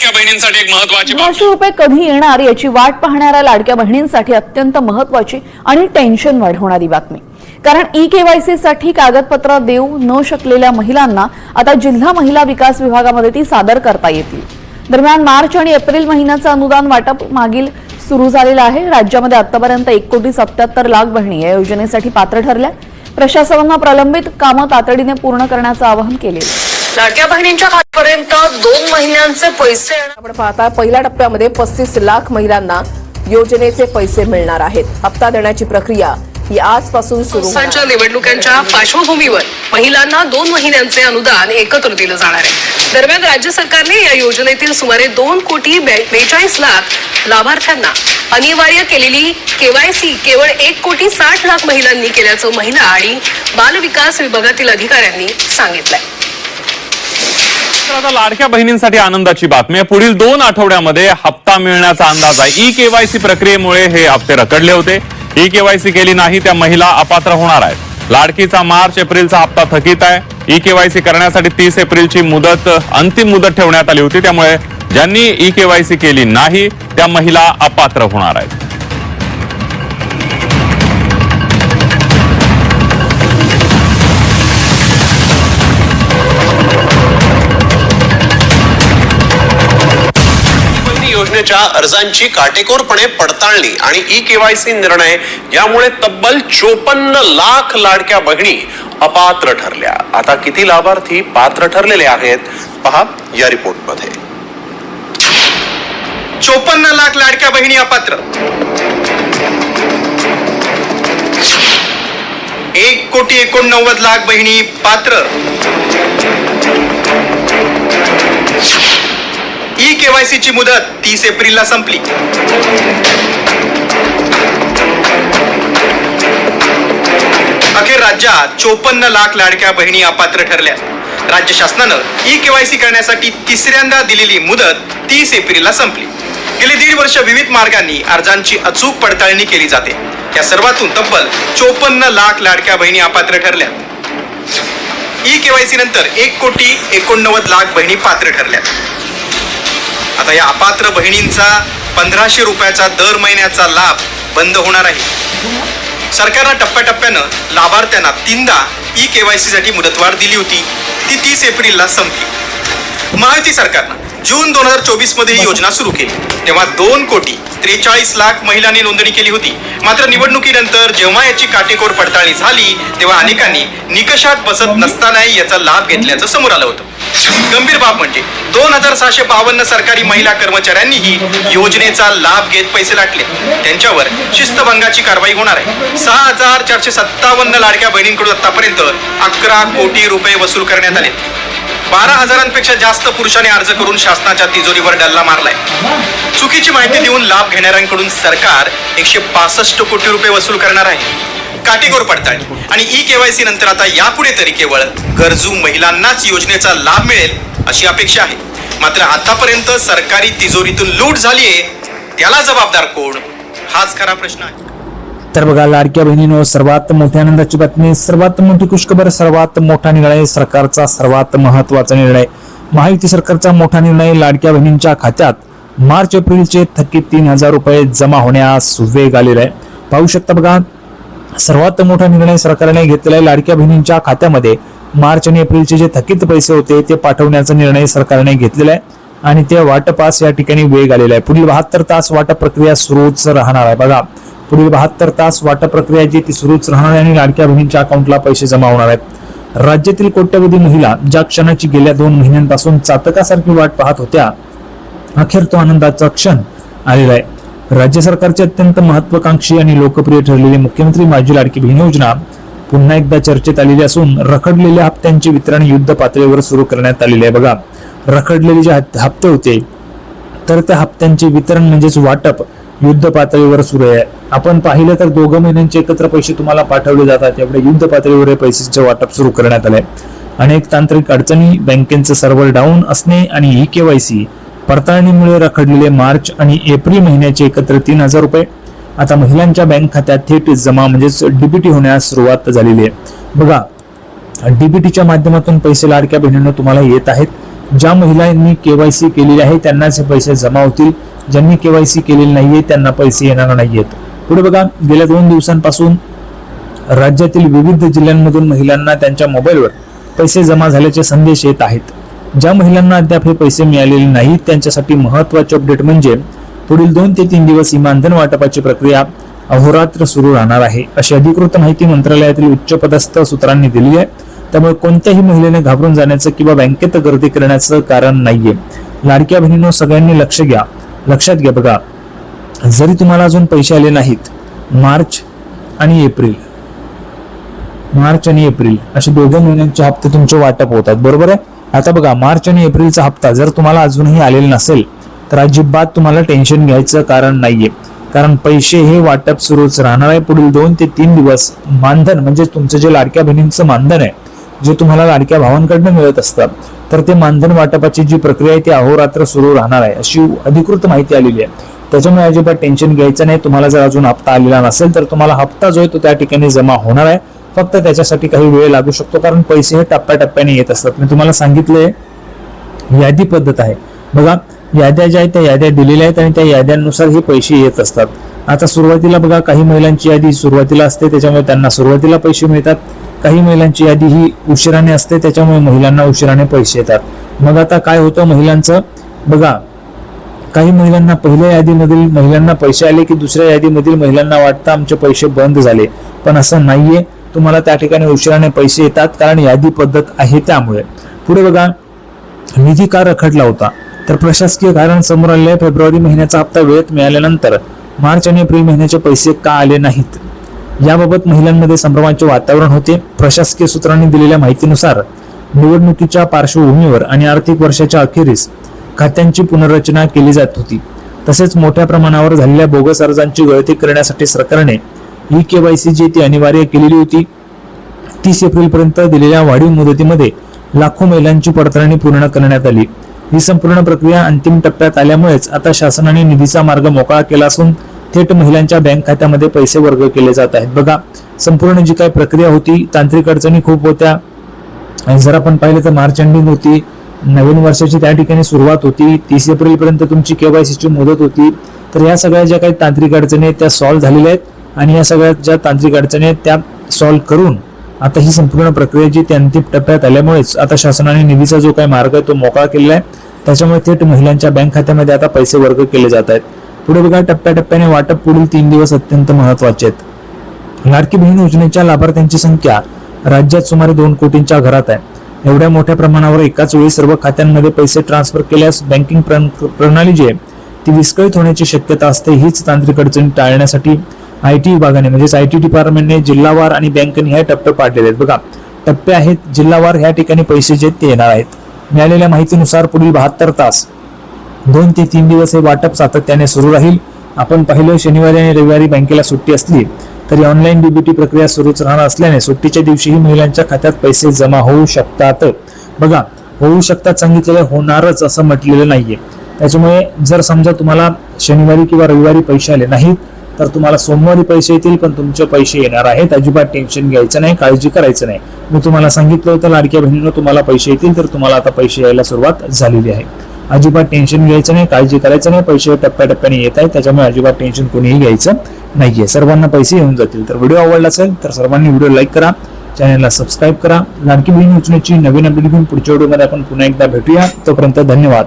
लाडक्या बहिणींसाठी एक महत्त्वाची 500 रुपये कधी येणार याची वाट पाहणाऱ्या लाडक्या बहिणींसाठी अत्यंत महत्त्वाची आणि टेन्शन वाढवणारी बातमी. कारण ई-केवायसी साठी कागदपत्र देऊ न शकलेल्या महिलांना आता जिल्हा महिला विकास विभागामध्ये ती सादर करता येतील. दरम्यान मार्च आणि एप्रिल महिन्याचं अनुदान वाटप मागील सुरू झालेलं आहे. राज्यामध्ये आतापर्यंत 1,77,00,000 बहिणी या योजनेसाठी पात्र ठरल्या. प्रशासनानं प्रलंबित कामं तातडीने पूर्ण करण्याचं आवाहन केले. लाडक्या बहिणींच्या खात्यापर्यंत 2 महिन्यांचे पैसे आपण पाहता. पहिल्या टप्प्यामध्ये 35 लाख महिलांना योजनेचे पैसे मिळणार आहेत. हप्ता देण्याची प्रक्रिया ही आजपासून सुरू होणार. निवडणुकांच्या पार्श्वभूमीवर महिलांना 2 महिन्यांचे अनुदान एकत्र दिलं जाणार आहे. दरम्यान राज्य सरकारने या योजनेतील सुमारे 2,42,00,000 लाभार्थ्यांना अनिवार्य केलेली केवायसी केवळ 1,60,00,000 महिलांनी केल्याचं महिला आणि बाल विकास विभागातील अधिकाऱ्यांनी सांगितलंय. आता लाडक्या बहिणींसाठी आनंदाची बातमी आहे. पुढील 2 आठवड्यामध्ये हप्ता मिळण्याचा अंदाज आहे. ई-केवायसी प्रक्रियेमुळे हे हप्ते रखडले होते. ई-केवायसी केली नाही त्या महिला अपात्र होणार आहेत. लाडकीचा मार्च एप्रिलचा हप्ता थकीत आहे. ई-केवायसी करण्यासाठी 30 एप्रिलची अंतिम मुदत ठेवण्यात आली होती. त्यामुळे ज्यांनी ई-केवायसी केली नाही त्या महिला अपात्र होणार आहेत. योजनेच्या अर्जांची काटेकोरपणे पडताळणी आणि ई-केवायसी निर्णय यामुळे तब्बल 54 लाख लाडक्या बहिणी अपात्र ठरल्या. आता किती लाभार्थी पात्र ठरलेले आहेत पहा या रिपोर्टमध्ये. 54 लाख लाडक्या बहिणी अपात्र. 1,89,00,000 बहिणी पात्र. ई-केवायसी ची मुदत 30 एप्रिलला संपली. अखेर राज्यात 54 लाख लाडक्या बहिणी अपात्र ठरल्या. राज्य शासनानं ई-केवायसी करण्यासाठी तिसऱ्यांदा दिलेली मुदत 30 एप्रिलला संपली. गेली 1.5 वर्ष विविध मार्गांनी अर्जांची अचूक पडताळणी केली जाते. या सर्वातून तब्बल 54 लाख लाडक्या बहिणी अपात्र ठरल्या. ई-केवायसी नंतर 1,89,00,000 बहिणी पात्र ठरल्या. आता या अपात्र बहिणींचा 1,500 रुपयाचा दर महिन्याचा लाभ बंद होणार आहे. सरकारनं टप्प्याटप्प्यानं लाभार्थ्यांना 3दा ई-केवायसी साठी मुदतवाढ दिली होती. ती 30 एप्रिलला संपली. महायुती सरकारनं जून 2024 मध्ये ही योजना सुरू केली. तेव्हा 2,43,00,000 महिलांनी नोंदणी केली होती. मात्र निवडणुकीनंतर जेव्हा याची काटेकोर पडताळणी झाली तेव्हा अनेकांनी निकषात बसत नसतानाही याचा लाभ घेतल्याचं समोर आलं होतं. गंभीर बाब म्हणजे 2,652 सरकारी महिला कर्मचाऱ्यांनीही योजनेचा लाभ घेत पैसे लाटले. त्यांच्यावर शिस्तभंगाची कारवाई होणार आहे. 6,457 लाडक्या बहिणींकडून आतापर्यंत 11 कोटी रुपये वसूल करण्यात आले. 12,000पेक्षा जास्त पुरुषांनी अर्ज करून शासनाच्या तिजोरीवर डल्ला मारलाय. चुकीची माहिती देऊन लाभ घेणाऱ्यांकडून सरकार 165 कोटी रुपये वसूल करणार आहे. काटेकोर पडताळणी आणि ई-केवायसी नंतर आता यापुढे तरी केवळ गरजू महिलांनाच योजनेचा लाभ मिळेल अशी अपेक्षा आहे. मात्र आतापर्यंत सरकारी तिजोरीतून लूट झालीये, त्याला जबाबदार कोण, हाच खरा प्रश्न आहे. तर बघा लाडक्या बहिणींनो, सर्वात मोठ्या आनंदाची बातमी, सर्वात मोठी खुशखबर, सर्वात मोठा निर्णय, सरकारचा सर्वात महत्वाचा निर्णय, महायुती सरकारचा मोठा निर्णय. लाडक्या बहिणींच्या खात्यात मार्च एप्रिलचे थकीत 3,000 रुपये जमा होण्यास वेग आलेला आहे. पाहू शकता बघा, सर्वात मोठा निर्णय सरकारने घेतलेला आहे. लाडक्या बहिणींच्या खात्यामध्ये मार्च आणि एप्रिलचे जे थकीत पैसे होते ते पाठवण्याचा निर्णय सरकारने घेतलेला आहे आणि ते वाटपास या ठिकाणी वेग आलेला आहे. पुढील 72 तास वाटप प्रक्रिया सुरूच राहणार आहे. बघा, पुढील 72 तास वाटप प्रक्रिया जी ती सुरूच राहणार आहे आणि लाडक्या बहिणींच्या अकाउंटला पैसे जमा होणार आहेत. राज्यातील कोट्यवधी महिला ज्या क्षणाची गेल्या 2 महिन्यांपासून चातकासारखी वाट पाहत होत्या, अखेर तो आनंदाचा क्षण आलेला आहे. राज्य सरकारची अत्यंत महत्वाकांक्षी आणि लोकप्रिय ठरलेली मुख्यमंत्री माझी लाडकी बहीण योजना पुन्हा एकदा चर्चेत आलेली असून रखडलेल्या हप्त्यांचे वितरण युद्ध पातळीवर सुरू करण्यात आलेले आहे. बघा, रखडलेले जे हप्ते होते तर त्या हप्त्यांचे वितरण म्हणजेच वाटप युद्ध पातळीवर सुरू आहे. आपण पाहिलं तर 2 महिन्यांचे एकत्र पैसे तुम्हाला पाठवले जातात. एवढे युद्ध पातळीवर पैशांचे वाटप सुरू करण्यात आले. अनेक तांत्रिक अडचणी, बँकेचं सर्व्हर डाऊन असणे आणि ई-केवायसी पडताळणीमुळे रखडलेले मार्च आणि एप्रिल महिन्याचे एकत्र 3,000 रुपये आता महिलांच्या बँक खात्यात थेट जमा म्हणजेच डीबीटी होण्यास सुरुवात झालेली आहे. बघा, डीबीटीच्या माध्यमातून पैसे लाडक्या बहिणींना तुम्हाला येत आहेत. ज्या महिलांनी केवायसी केलेली आहे त्यांनाच हे पैसे जमा होतील. ज्यांनी केवायसी केलेली नाहीये त्यांना पैसे येणार नाहीयेत. पुढे बघा, गेल्या 2 दिवसांपासून राज्यातील विविध जिल्ह्यांमधून महिलांना त्यांच्या मोबाईलवर पैसे जमा झाल्याचे संदेश येत आहेत. ज्या महिलांना अद्याप हे पैसे मिळालेले नाहीत त्यांच्यासाठी महत्त्वाचे अपडेट म्हणजे पुढील 2 ते 3 दिवस इमानधन वाटपाची प्रक्रिया अहोरात्र सुरू राहणार आहे, अशी अधिकृत माहिती मंत्रालयातील उच्चपदस्थ सूत्रांनी दिली आहे. त्यामुळे कोणत्याही महिलेने घाबरून जाण्याचं किंवा बँकेत गर्दी करण्याचं कारण नाहीये. लाडक्या बहिणींनो, सगळ्यांनी लक्षात घ्या बघा, जरी तुम्हाला अजून पैसे आले नाहीत, मार्च आणि एप्रिल असे 2 महिन्यांचे हप्ते तुमचे वाटप होतात, बरोबर आहे. आता बघा, मार्च आणि एप्रिलचा हप्ता जर तुम्हाला अजूनही आलेला नसेल तर अजिबात तुम्हाला टेन्शन घ्यायचं कारण नाहीये, कारण पैसे हे वाटप सुरूच राहणार आहे. पुढील 2 ते 3 दिवस मानधन म्हणजे तुमचं जे लाडक्या बहिणींचं मानधन आहे, जे तुम्हाला लाडक्या भावांकडनं मिळत असतं, तर ते मानधन वाटपाची जी प्रक्रिया आहे ती अहोरात्र सुरू राहणार आहे, अशी अधिकृत माहिती आलेली आहे. त्याच्यामुळे अजिबात टेन्शन घ्यायचं नाही. तुम्हाला जर अजून हप्ता आलेला नसेल तर तुम्हाला हप्ता जो आहे तो त्या ठिकाणी जमा होणार आहे. फक्त त्याच्यासाठी काही वेळ लागू शकतो, कारण पैसे हे टप्प्याटप्प्याने येत असतात. मी तुम्हाला सांगितलंय यादी पद्धत आहे बघा, याद्या ज्या आहेत त्या याद्या दिलेल्या आहेत आणि त्या याद्यांनुसार हे पैसे येत असतात. आता सुरुवातीला बघा, काही महिलांची यादी सुरुवातीला असते त्याच्यामुळे त्यांना सुरुवातीला पैसे मिळतात. काही महिलांची यादी ही उशिराने असते त्याच्यामुळे महिलांना उशिराने पैसे येतात. मग आता काय होतं महिलांचं बघा, काही महिलांना पहिल्या यादीमधील महिलांना पैसे आले की दुसऱ्या यादीमधील महिलांना वाटतं आमचे पैसे बंद झाले, पण असं नाहीये. तुम्हाला त्या ठिकाणी उशिराने पैसे येतात कारण यादी पद्धत आहे त्यामुळे. पुढे बघा, निधी का रखडला होता, तर प्रशासकीय कारण समोर आले आहे. फेब्रुवारी महिन्याचा हप्ता वेळेत मिळाल्यानंतर मार्च आणि एप्रिल महिन्याचे पैसे का आले नाहीत, याबाबत महिलांमध्ये संभ्रमाचे वातावरण होते. प्रशासकीय सूत्रांनी दिलेल्या माहितीनुसार निवडणुकीच्या पार्श्वभूमीवर आणि आर्थिक वर्षाच्या अखेरीस खात्यांची पुनर्रचना केली जात होती. तसेच मोठ्या प्रमाणावर झालेल्या बोगस अर्जांची गळती करण्यासाठी सरकारने ई-केवायसी जी ती अनिवार्य केलेली होती. 30 एप्रिल पर्यंत दिलेल्या वाढीव मुदतीमध्ये लाखो महिलांची पडताळणी पूर्ण करण्यात आली. ही संपूर्ण प्रक्रिया अंतिम टप्प्यात आल्यामुळेच आता शासनाने निधीचा मार्ग मोकळा केला असून थेट महिलांच्या बँक खात्यामध्ये पैसे वर्ग केले जात आहेत. बघा, संपूर्ण जी काही प्रक्रिया होती, तांत्रिक अडचणी खूप होत्या. जर आपण पाहिलं तर मार्च एंडिंग होती, नवीन वर्षाची त्या ठिकाणी सुरुवात होती, 30 एप्रिल पर्यंत तुमची केवायसीची मुदत होती. तर या सगळ्या ज्या काही तांत्रिक अडचणी आहेत त्या सॉल्व्ह झालेल्या आहेत आणि या सगळ्या ज्या तांत्रिक अडचणी आहेत त्या सॉल्व्ह करून आता ही संपूर्ण प्रक्रिया जी ती अंतिम टप्प्यात आल्यामुळेच आता शासनाने निधीचा जो काही मार्ग आहे तो मोकळा केलेला आहे. त्याच्यामुळे थेट महिलांच्या बँक खात्यामध्ये आता पैसे वर्ग केले जात आहेत. पुढे बघा, टप्प्याटप्प्याने वाटप पुढील 3 दिवस अत्यंत महत्वाचे आहेत. लाडकी बहीण योजनेच्या लाभार्थ्यांची संख्या राज्यात सुमारे 2 कोटींच्या घरात आहे. एवढ्या मोठ्या प्रमाणावर एकाच वेळी सर्व खात्यांमध्ये पैसे ट्रान्सफर केल्यास बँकिंग प्रणाली जी आहे ती विस्कळीत होण्याची शक्यता असते. हीच तांत्रिक अडचणी टाळण्यासाठी IT विभागाने म्हणजेच IT डिपार्टमेंटने जिल्हावार आणि बँकेने टप्पे पाडलेले आहेत. बघा, टप्पे आहेत जिल्हावार, ह्या ठिकाणी पैसे जे ते येणार आहेत. मिळालेल्या माहितीनुसार पुढील 72 तास 2 ते 3 दिवस हे वाटप सातत्याने सुरू राहील. आपण पाहिलं, शनिवारी आणि रविवारी बँकेला सुट्टी असली तरी ऑनलाईन DBT प्रक्रिया सुरूच राहणार असल्याने सुट्टीच्या दिवशीही महिलांच्या खात्यात पैसे जमा होऊ शकतात. बघा, होऊ शकतात सांगितलेले, होणारच असं म्हटलेलं नाहीये. त्याच्यामुळे जर समजा तुम्हाला शनिवारी किंवा रविवारी पैसे आले नाहीत तर तुम्हाला सोमवारी पैसे येतील, पण तुमचे पैसे येणार आहेत. अजिबात टेन्शन घ्यायचं नाही, काळजी करायचं नाही. मी तुम्हाला सांगितलं होतं लाडक्या बहिणींनो तुम्हाला पैसे येतील, तर तुम्हाला आता पैसे यायला सुरुवात झालेली आहे. अजिबात टेन्शन घ्यायचं नाही, काळजी करायचं नाही. पैसे टप्प्याटप्प्याने येत आहेत, त्याच्यामुळे अजिबात टेन्शन कोणीही घ्यायचं नाहीये. सर्वांना पैसे येऊन जातील. तर व्हिडिओ आवडला असेल तर सर्वांनी व्हिडिओ लाईक करा, चॅनलला सबस्क्राईब करा. लाडकी बहीण योजनेची नवीन अपडेट घेऊन पुढच्या व्हिडिओमध्ये आपण पुन्हा एकदा भेटूया. तोपर्यंत धन्यवाद.